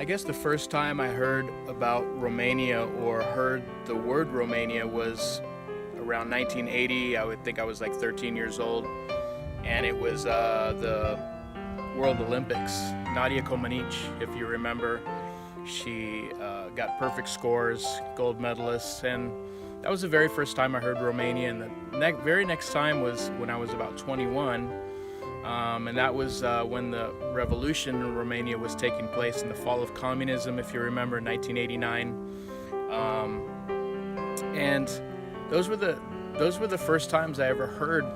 I guess the first time I heard about Romania or heard the word Romania was around 1980. I would think I was like 13 years old, and it was the World Olympics. Nadia Comaneci, if you remember, she got perfect scores, gold medalist, and that was the very first time I heard Romania. And the very next time was when I was about 21. And that was when the revolution in Romania was taking place in the fall of communism, if you remember, 1989. And those were the first times I ever heard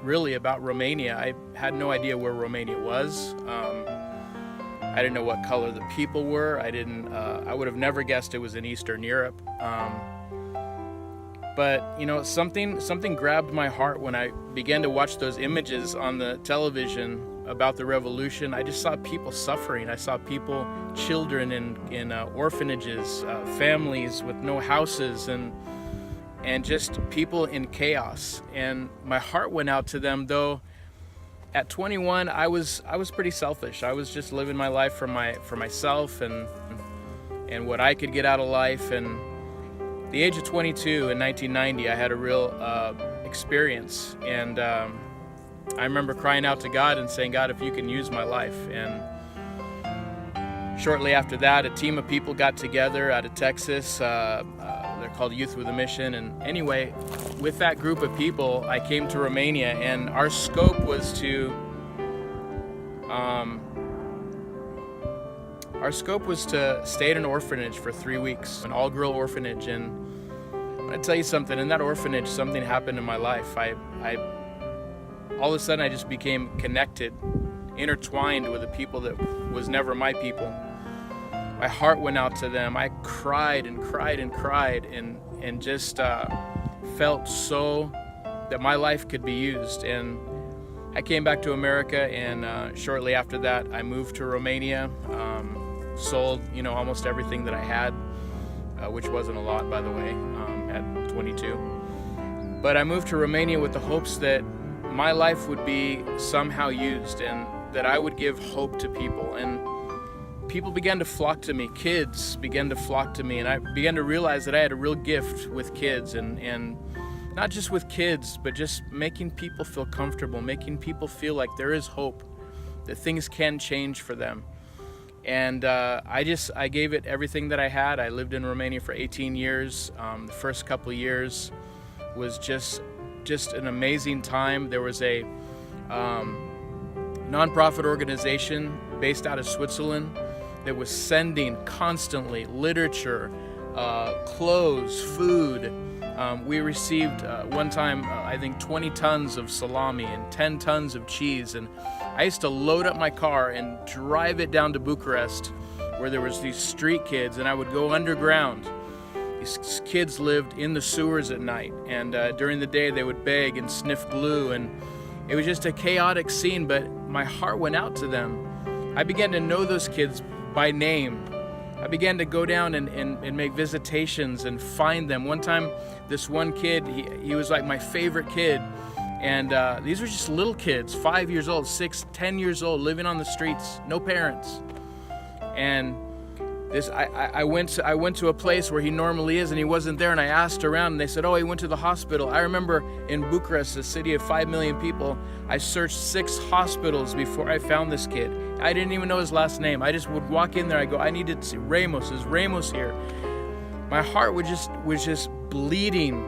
really about Romania. I had no idea where Romania was. I didn't know what color the people were. I would have never guessed it was in Eastern Europe. But you know, something grabbed my heart when I began to watch those images on the television about the revolution. I just saw people suffering. I saw children in orphanages, families with no houses, and just people in chaos. And my heart went out to them. Though at 21, I was pretty selfish. I was just living my life for myself and what I could get out of life. And the age of 22 in 1990, I had a real experience, and I remember crying out to God and saying, God, if you can use my life. And shortly after that, a team of people got together out of Texas. They're called Youth with a Mission. And anyway, with that group of people, I came to Romania, and our scope was to stay at an orphanage for 3 weeks, an all-girl orphanage. And I'm gonna tell you something, in that orphanage, something happened in my life. I all of a sudden, I just became connected, intertwined with a people that was never my people. My heart went out to them. I cried and cried and cried, and just felt so that my life could be used. And I came back to America, and shortly after that, I moved to Romania. Sold, almost everything that I had, which wasn't a lot, by the way, at 22. But I moved to Romania with the hopes that my life would be somehow used, and that I would give hope to people. And people began to flock to me. Kids began to flock to me, and I began to realize that I had a real gift with kids, and not just with kids, but just making people feel comfortable, making people feel like there is hope, that things can change for them. And I gave it everything that I had. I lived in Romania for 18 years. The first couple of years was just an amazing time. There was a nonprofit organization based out of Switzerland that was sending constantly literature, clothes, food. We received one time, I think 20 tons of salami and 10 tons of cheese. And I used to load up my car and drive it down to Bucharest, where there was these street kids, and I would go underground. These kids lived in the sewers at night, and during the day they would beg and sniff glue, and it was just a chaotic scene, but my heart went out to them. I began to know those kids by name. I began to go down and make visitations and find them. One time, this one kid, he was like my favorite kid. And these were just little kids, 5 years old, 6, 10 years old, living on the streets, no parents. And I went to a place where he normally is, and he wasn't there. And I asked around, and they said, oh, he went to the hospital. I remember in Bucharest, a city of 5 million people, I searched 6 hospitals before I found this kid. I didn't even know his last name. I just would walk in there. I go, I need to see Ramos. Is Ramos here? My heart was just bleeding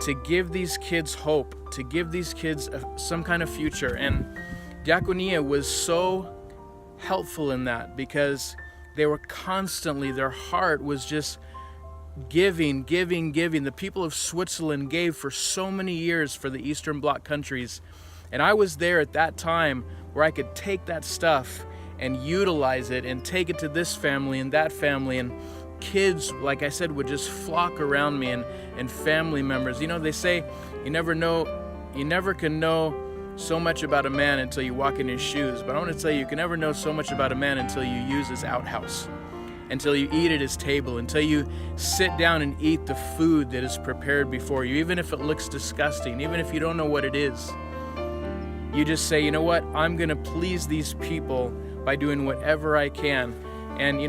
to give these kids hope, to give these kids some kind of future. And Diaconia was so helpful in that, because they were constantly, their heart was just giving. The people of Switzerland gave for so many years for the Eastern Bloc countries. And I was there at that time where I could take that stuff and utilize it and take it to this family and that family. And kids, like I said, would just flock around me, and family members. They say you never can know so much about a man until you walk in his shoes. But I want to tell you, you can never know so much about a man until you use his outhouse, until you eat at his table, until you sit down and eat the food that is prepared before you, even if it looks disgusting, even if you don't know what it is. You just say, you know what, I'm going to please these people by doing whatever I can. And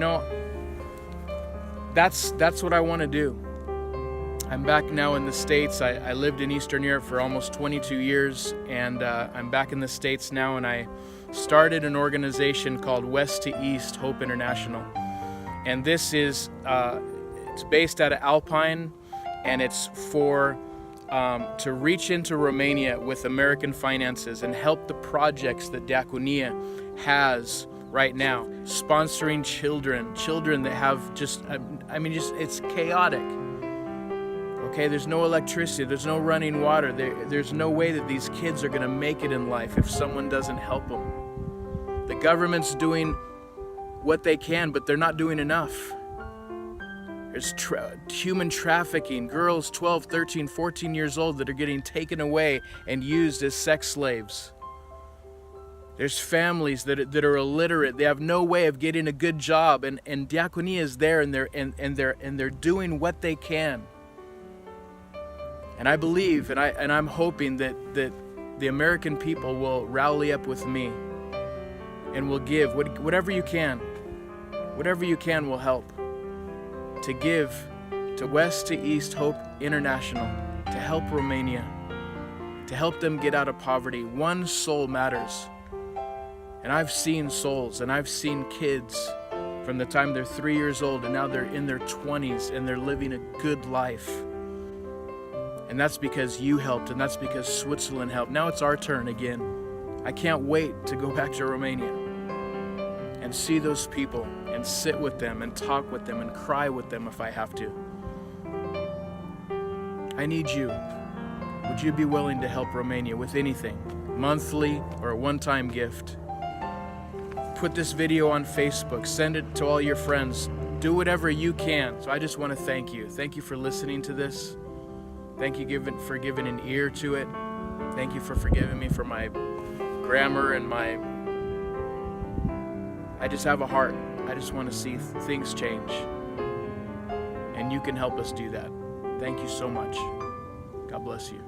that's what I want to do. I'm back now in the States. I lived in Eastern Europe for almost 22 years, and I'm back in the States now, and I started an organization called West2East Hope International. And this is, it's based out of Alpine, and it's for to reach into Romania with American finances and help the projects that Diaconia has right now, sponsoring children that have just it's chaotic. Okay, there's no electricity, there's no running water, there's no way that these kids are going to make it in life if someone doesn't help them. The government's doing what they can, but they're not doing enough. There's human trafficking, girls 12, 13, 14 years old that are getting taken away and used as sex slaves. There's families that are illiterate. They have no way of getting a good job, and Diaconia is there, and they're doing what they can. And I believe, and I'm hoping that the American people will rally up with me and will give whatever you can. Whatever you can will help to give to West2East Hope International, to help Romania, to help them get out of poverty. One soul matters. And I've seen souls, and I've seen kids from the time they're 3 years old, and now they're in their 20s, and they're living a good life. And that's because you helped, and that's because Switzerland helped. Now it's our turn again. I can't wait to go back to Romania and see those people and sit with them and talk with them and cry with them if I have to. I need you. Would you be willing to help Romania with anything, monthly or a one-time gift? Put this video on Facebook, send it to all your friends, do whatever you can. So I just want to thank you. Thank you for listening to this. Thank you for giving an ear to it. Thank you for forgiving me for my grammar and I just have a heart. I just want to see things change. And you can help us do that. Thank you so much. God bless you.